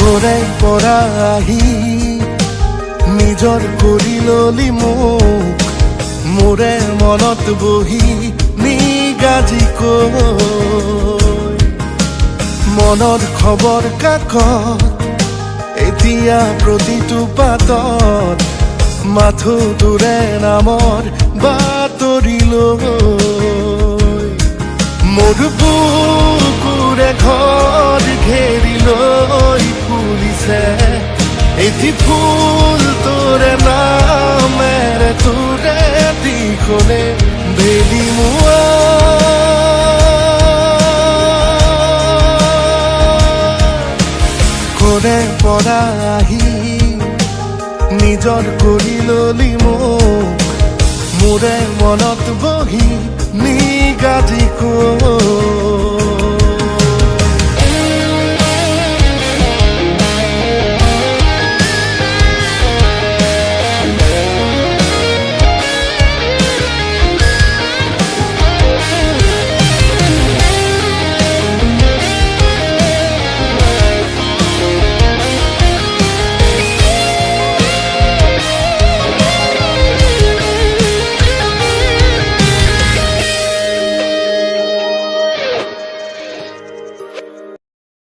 ঘৰে পৰা আহি নিজৰ কৰি ললি মোক মোৰে মনত বহি নিগাজি কৈ মনৰ খবৰ কাকত এতিয়া প্ৰতিটো পাতত মাথো তোৰে নামৰ বাতৰি লৈ মোৰ বুকুৰে ঘৰ ঘেৰি লৈ ফুলিছে এটি ফুল তোৰে নামেৰে তোৰে দিশলে বেলি মুৱা ঘৰে পৰা আহি নিজৰ কৰি ললি মোক মোৰে মনত বহি নিগাজি কৈ